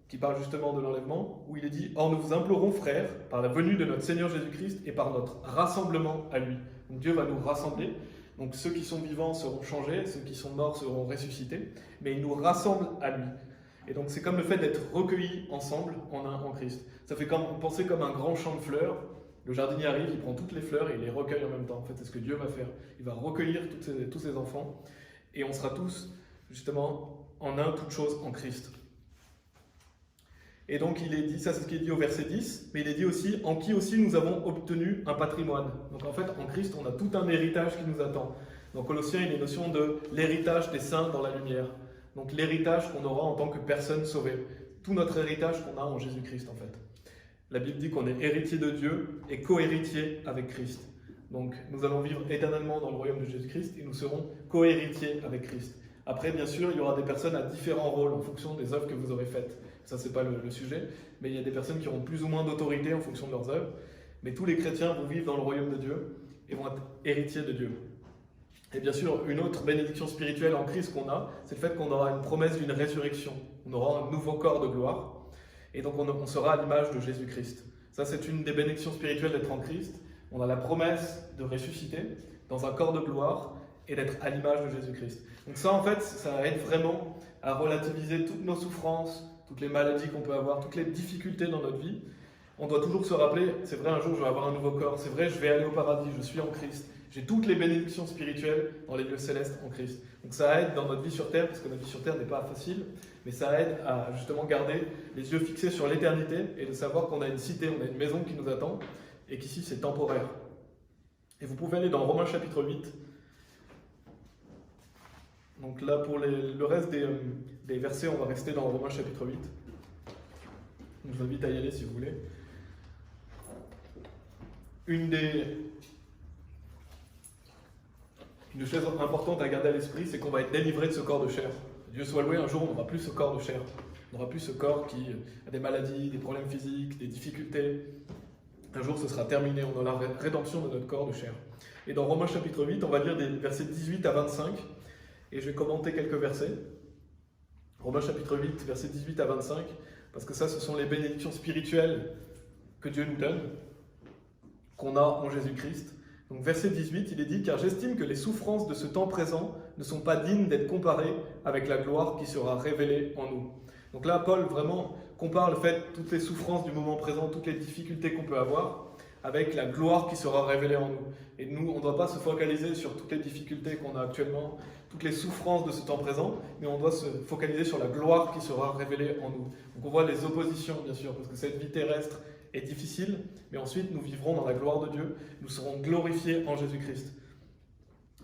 qui parle justement de l'enlèvement, où il est dit « Or nous vous implorons, frères, par la venue de notre Seigneur Jésus-Christ et par notre rassemblement à lui. » Donc Dieu va nous rassembler. Donc ceux qui sont vivants seront changés, ceux qui sont morts seront ressuscités, mais il nous rassemble à lui. Et donc c'est comme le fait d'être recueillis ensemble en Christ. Ça fait penser comme un grand champ de fleurs. Le jardinier arrive, il prend toutes les fleurs et il les recueille en même temps. En fait, c'est ce que Dieu va faire. Il va recueillir tous ses enfants et on sera tous, justement, en un, toute chose en Christ. Et donc il est dit, ça c'est ce qui est dit au verset 10, mais il est dit aussi, en qui aussi nous avons obtenu un patrimoine. Donc en fait, en Christ, on a tout un héritage qui nous attend. Dans Colossiens, il y a une notion de l'héritage des saints dans la lumière. Donc l'héritage qu'on aura en tant que personne sauvée. Tout notre héritage qu'on a en Jésus-Christ en fait. La Bible dit qu'on est héritier de Dieu et co-héritier avec Christ. Donc nous allons vivre éternellement dans le royaume de Jésus-Christ et nous serons co-héritiers avec Christ. Après, bien sûr, il y aura des personnes à différents rôles en fonction des œuvres que vous aurez faites. Ça, c'est pas le sujet, mais il y a des personnes qui auront plus ou moins d'autorité en fonction de leurs œuvres. Mais tous les chrétiens vont vivre dans le royaume de Dieu et vont être héritiers de Dieu. Et bien sûr, une autre bénédiction spirituelle en Christ qu'on a, c'est le fait qu'on aura une promesse d'une résurrection. On aura un nouveau corps de gloire. Et donc on sera à l'image de Jésus-Christ. Ça, c'est une des bénédictions spirituelles d'être en Christ. On a la promesse de ressusciter dans un corps de gloire et d'être à l'image de Jésus-Christ. Donc ça, en fait, ça aide vraiment à relativiser toutes nos souffrances, toutes les maladies qu'on peut avoir, toutes les difficultés dans notre vie. On doit toujours se rappeler, c'est vrai, un jour je vais avoir un nouveau corps, c'est vrai, je vais aller au paradis, je suis en Christ. J'ai toutes les bénédictions spirituelles dans les lieux célestes en Christ. Donc ça aide dans notre vie sur terre, parce que notre vie sur terre n'est pas facile, mais ça aide à justement garder les yeux fixés sur l'éternité et de savoir qu'on a une cité, on a une maison qui nous attend, et qu'ici c'est temporaire. Et vous pouvez aller dans Romains chapitre 8. Donc là, pour le reste des versets, on va rester dans Romains chapitre 8. Je vous invite à y aller si vous voulez. Une des choses importantes à garder à l'esprit, c'est qu'on va être délivré de ce corps de chair. Dieu soit loué, un jour on n'aura plus ce corps de chair. On n'aura plus ce corps qui a des maladies, des problèmes physiques, des difficultés. Un jour ce sera terminé, on aura la rédemption de notre corps de chair. Et dans Romains chapitre 8, on va lire des versets 18 à 25. Et je vais commenter quelques versets. Romains chapitre 8, versets 18 à 25. Parce que ça, ce sont les bénédictions spirituelles que Dieu nous donne, qu'on a en Jésus-Christ. Donc verset 18, il est dit « Car j'estime que les souffrances de ce temps présent ne sont pas dignes d'être comparées avec la gloire qui sera révélée en nous. » Donc là, Paul vraiment compare le fait, toutes les souffrances du moment présent, toutes les difficultés qu'on peut avoir, avec la gloire qui sera révélée en nous. Et nous, on ne doit pas se focaliser sur toutes les difficultés qu'on a actuellement, toutes les souffrances de ce temps présent, mais on doit se focaliser sur la gloire qui sera révélée en nous. Donc on voit les oppositions, bien sûr, parce que cette vie terrestre est difficile, mais ensuite nous vivrons dans la gloire de Dieu, nous serons glorifiés en Jésus-Christ.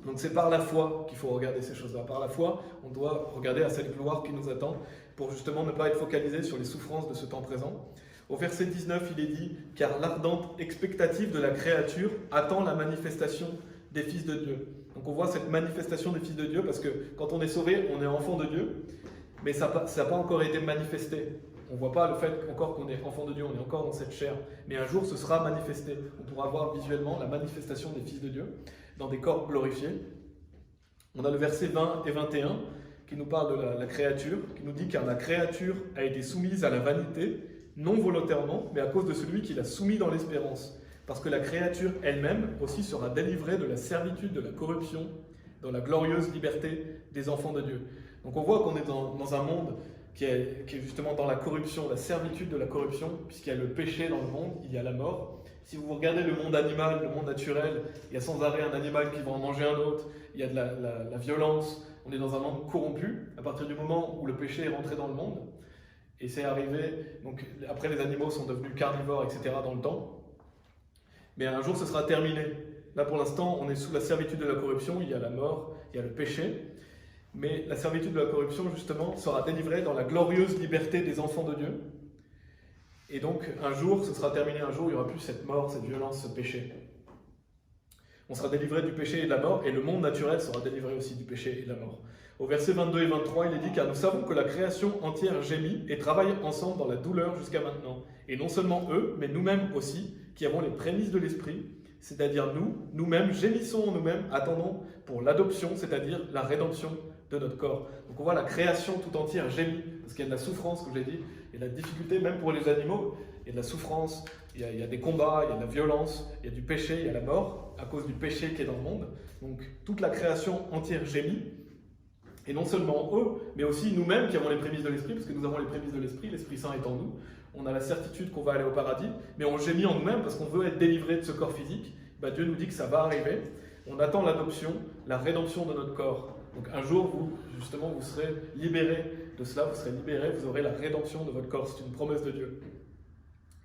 Donc c'est par la foi qu'il faut regarder ces choses-là. Par la foi, on doit regarder à cette gloire qui nous attend, pour justement ne pas être focalisé sur les souffrances de ce temps présent. Au verset 19, il est dit « Car l'ardente expectative de la créature attend la manifestation des fils de Dieu. » Donc on voit cette manifestation des fils de Dieu parce que quand on est sauvé, on est enfant de Dieu, mais ça n'a pas encore été manifesté. On ne voit pas le fait encore qu'on est enfant de Dieu, on est encore dans cette chair. Mais un jour, ce sera manifesté. On pourra voir visuellement la manifestation des fils de Dieu dans des corps glorifiés. On a le verset 20 et 21 qui nous parle de la créature, qui nous dit « Car la créature a été soumise à la vanité, non volontairement, mais à cause de celui qui l'a soumis dans l'espérance. Parce que la créature elle-même aussi sera délivrée de la servitude de la corruption, dans la glorieuse liberté des enfants de Dieu. » Donc on voit qu'on est dans un monde qui est justement dans la corruption, la servitude de la corruption, puisqu'il y a le péché dans le monde, il y a la mort. Si vous regardez le monde animal, le monde naturel, il y a sans arrêt un animal qui va en manger un autre, il y a de la violence, on est dans un monde corrompu, à partir du moment où le péché est rentré dans le monde, et c'est arrivé, donc après les animaux sont devenus carnivores, etc. dans le temps, mais un jour ce sera terminé. Là pour l'instant, on est sous la servitude de la corruption, il y a la mort, il y a le péché, mais la servitude de la corruption, justement, sera délivrée dans la glorieuse liberté des enfants de Dieu. Et donc, un jour, ce sera terminé, un jour, il n'y aura plus cette mort, cette violence, ce péché. On sera délivré du péché et de la mort, et le monde naturel sera délivré aussi du péché et de la mort. Au verset 22 et 23, il est dit « Car nous savons que la création entière gémit et travaille ensemble dans la douleur jusqu'à maintenant. Et non seulement eux, mais nous-mêmes aussi, qui avons les prémices de l'esprit, c'est-à-dire nous-mêmes gémissons en nous-mêmes, attendons pour l'adoption, c'est-à-dire la rédemption de notre corps. » Donc on voit la création tout entière gémit, parce qu'il y a de la souffrance, comme j'ai dit, il y a de la difficulté, même pour les animaux, il y a de la souffrance, il y a des combats, il y a de la violence, il y a du péché, il y a la mort, à cause du péché qui est dans le monde. Donc toute la création entière gémit, et non seulement eux, mais aussi nous-mêmes qui avons les prémices de l'Esprit, parce que nous avons les prémices de l'Esprit Saint est en nous, on a la certitude qu'on va aller au paradis, mais on gémit en nous-mêmes parce qu'on veut être délivré de ce corps physique. Dieu nous dit que ça va arriver, on attend l'adoption, la rédemption de notre corps. Donc un jour, vous serez libérés de cela, vous serez libérés, vous aurez la rédemption de votre corps, c'est une promesse de Dieu.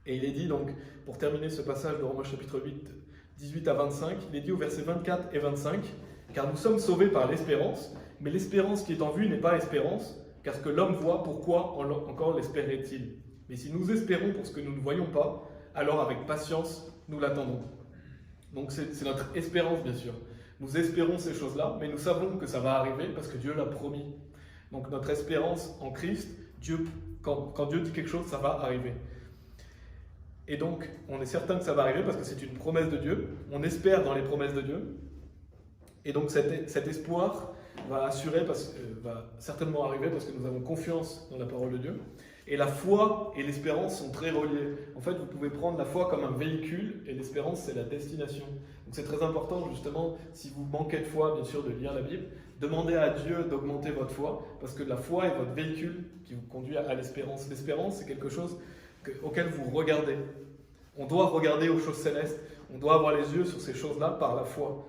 Et il est dit donc, pour terminer ce passage de Romains chapitre 8, 18 à 25, il est dit au verset 24 et 25, « Car nous sommes sauvés par l'espérance, mais l'espérance qui est en vue n'est pas espérance, car ce que l'homme voit, pourquoi encore l'espérait-il? Mais si nous espérons pour ce que nous ne voyons pas, alors avec patience, nous l'attendons. » Donc c'est notre espérance, bien sûr. Nous espérons ces choses-là, mais nous savons que ça va arriver parce que Dieu l'a promis. Donc notre espérance en Christ, quand Dieu dit quelque chose, ça va arriver. Et donc, on est certain que ça va arriver parce que c'est une promesse de Dieu. On espère dans les promesses de Dieu. Et donc cet espoir va certainement arriver parce que nous avons confiance dans la parole de Dieu. Et la foi et l'espérance sont très reliées. En fait, vous pouvez prendre la foi comme un véhicule et l'espérance, c'est la destination. Donc c'est très important, justement, si vous manquez de foi, bien sûr, de lire la Bible, demandez à Dieu d'augmenter votre foi, parce que la foi est votre véhicule qui vous conduit à l'espérance. L'espérance, c'est quelque chose auquel vous regardez. On doit regarder aux choses célestes, on doit avoir les yeux sur ces choses-là par la foi.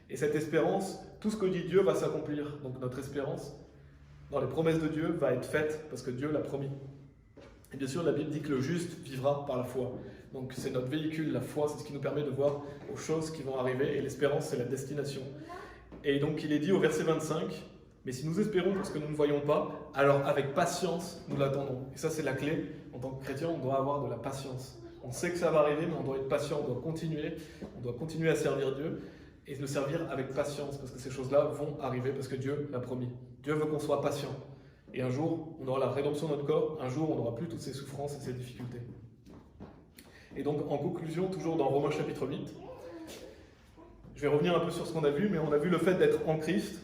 Et cette espérance, tout ce que dit Dieu va s'accomplir. Donc notre espérance, dans les promesses de Dieu, va être faite, parce que Dieu l'a promis. Et bien sûr, la Bible dit que le juste vivra par la foi. Donc c'est notre véhicule, la foi, c'est ce qui nous permet de voir aux choses qui vont arriver, et l'espérance, c'est la destination. Et donc il est dit au verset 25, « Mais si nous espérons pour ce que nous ne voyons pas, alors avec patience, nous l'attendons. » Et ça, c'est la clé. En tant que chrétien, on doit avoir de la patience. On sait que ça va arriver, mais on doit être patient, on doit continuer à servir Dieu, et le servir avec patience, parce que ces choses-là vont arriver, parce que Dieu l'a promis. Dieu veut qu'on soit patient. Et un jour, on aura la rédemption de notre corps, un jour, on n'aura plus toutes ces souffrances et ces difficultés. Et donc, en conclusion, toujours dans Romains chapitre 8, je vais revenir un peu sur ce qu'on a vu, mais on a vu le fait d'être en Christ.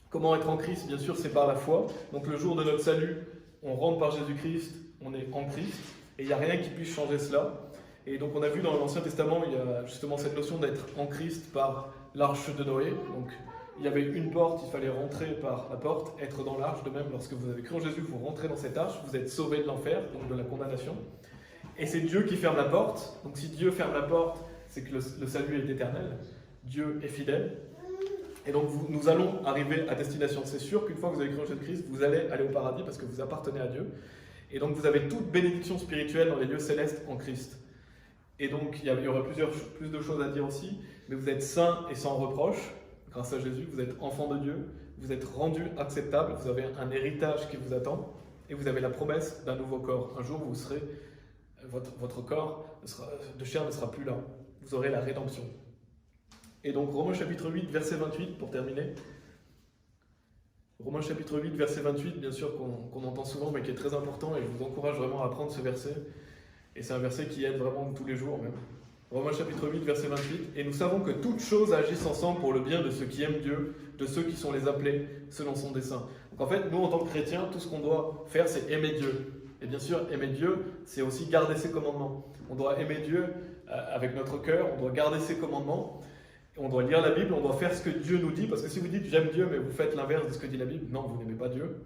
Comment être en Christ? Bien sûr, c'est par la foi. Donc le jour de notre salut, on rentre par Jésus-Christ, on est en Christ, et il n'y a rien qui puisse changer cela. Et donc on a vu dans l'Ancien Testament, il y a justement cette notion d'être en Christ par l'arche de Noé. Donc il y avait une porte, il fallait rentrer par la porte, être dans l'arche. De même, lorsque vous avez cru en Jésus, vous rentrez dans cette arche, vous êtes sauvé de l'enfer, donc de la condamnation. Et c'est Dieu qui ferme la porte. Donc si Dieu ferme la porte, c'est que le salut est éternel. Dieu est fidèle. Et donc nous allons arriver à destination. C'est sûr qu'une fois que vous avez cru en Jésus-Christ, vous allez aller au paradis parce que vous appartenez à Dieu. Et donc vous avez toute bénédiction spirituelle dans les lieux célestes en Christ. Et donc il y aura plus de choses à dire aussi, mais vous êtes saints et sans reproche grâce à Jésus. Vous êtes enfants de Dieu, vous êtes rendus acceptables, vous avez un héritage qui vous attend et vous avez la promesse d'un nouveau corps. Un jour vous serez, votre corps de chair ne sera plus là. Vous aurez la rédemption. Et donc Romains chapitre 8, verset 28, pour terminer. Romains chapitre 8, verset 28, bien sûr qu'on entend souvent, mais qui est très important, et je vous encourage vraiment à apprendre ce verset. Et c'est un verset qui aide vraiment tous les jours même. Romains chapitre 8, verset 28. « Et nous savons que toutes choses agissent ensemble pour le bien de ceux qui aiment Dieu, de ceux qui sont les appelés selon son dessein. » Donc en fait, nous en tant que chrétiens, tout ce qu'on doit faire, c'est aimer Dieu. Et bien sûr, aimer Dieu, c'est aussi garder ses commandements. On doit aimer Dieu avec notre cœur, on doit garder ses commandements. On doit lire la Bible, on doit faire ce que Dieu nous dit, parce que si vous dites « j'aime Dieu », mais vous faites l'inverse de ce que dit la Bible, non, vous n'aimez pas Dieu.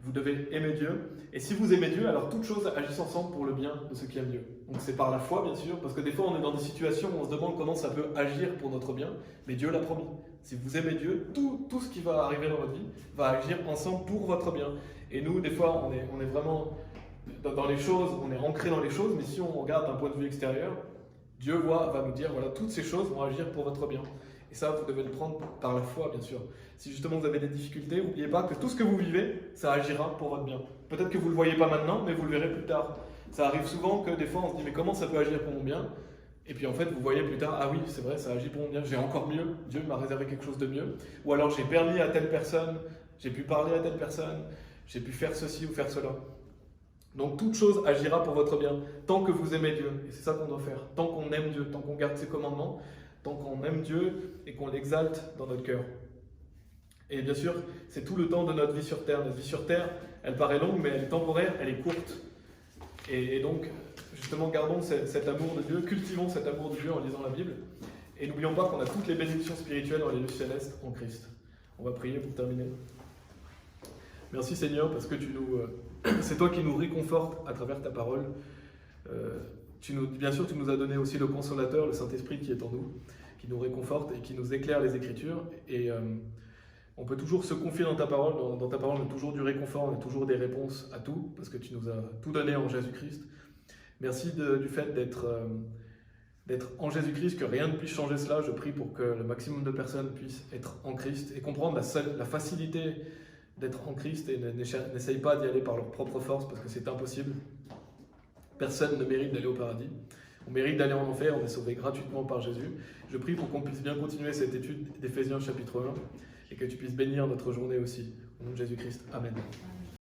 Vous devez aimer Dieu. Et si vous aimez Dieu, alors toutes choses agissent ensemble pour le bien de ceux qui aiment Dieu. Donc c'est par la foi, bien sûr, parce que des fois on est dans des situations où on se demande comment ça peut agir pour notre bien, mais Dieu l'a promis. Si vous aimez Dieu, tout ce qui va arriver dans votre vie va agir ensemble pour votre bien. Et nous, des fois, on est vraiment dans les choses, on est ancré dans les choses, mais si on regarde d'un point de vue extérieur, Dieu va nous dire, voilà, toutes ces choses vont agir pour votre bien. Et ça, vous devez le prendre par la foi, bien sûr. Si justement vous avez des difficultés, n'oubliez pas que tout ce que vous vivez, ça agira pour votre bien. Peut-être que vous ne le voyez pas maintenant, mais vous le verrez plus tard. Ça arrive souvent que des fois on se dit, mais comment ça peut agir pour mon bien? Et puis en fait, vous voyez plus tard, ah oui, c'est vrai, ça agit pour mon bien, j'ai encore mieux, Dieu m'a réservé quelque chose de mieux. Ou alors j'ai permis à telle personne, j'ai pu parler à telle personne, j'ai pu faire ceci ou faire cela. Donc toute chose agira pour votre bien, tant que vous aimez Dieu. Et c'est ça qu'on doit faire, tant qu'on aime Dieu, tant qu'on garde ses commandements, tant qu'on aime Dieu et qu'on l'exalte dans notre cœur. Et bien sûr, c'est tout le temps de notre vie sur Terre. Notre vie sur Terre, elle paraît longue, mais elle est temporaire, elle est courte. Et donc, justement, gardons cet amour de Dieu, cultivons cet amour de Dieu en lisant la Bible. Et n'oublions pas qu'on a toutes les bénédictions spirituelles dans les lieux célestes en Christ. On va prier pour terminer. Merci Seigneur, parce que c'est toi qui nous réconfortes à travers ta parole. Bien sûr, tu nous as donné aussi le Consolateur, le Saint-Esprit qui est en nous, qui nous réconforte et qui nous éclaire les Écritures. Et on peut toujours se confier dans ta parole. Dans ta parole, on a toujours du réconfort, on a toujours des réponses à tout, parce que tu nous as tout donné en Jésus-Christ. Merci du fait d'être en Jésus-Christ, que rien ne puisse changer cela. Je prie pour que le maximum de personnes puissent être en Christ et comprendre la facilité d'être en Christ et n'essaye pas d'y aller par leur propre force parce que c'est impossible. Personne ne mérite d'aller au paradis. On mérite d'aller en enfer, on est sauvé gratuitement par Jésus. Je prie pour qu'on puisse bien continuer cette étude d'Éphésiens chapitre 1 et que tu puisses bénir notre journée aussi. Au nom de Jésus-Christ. Amen.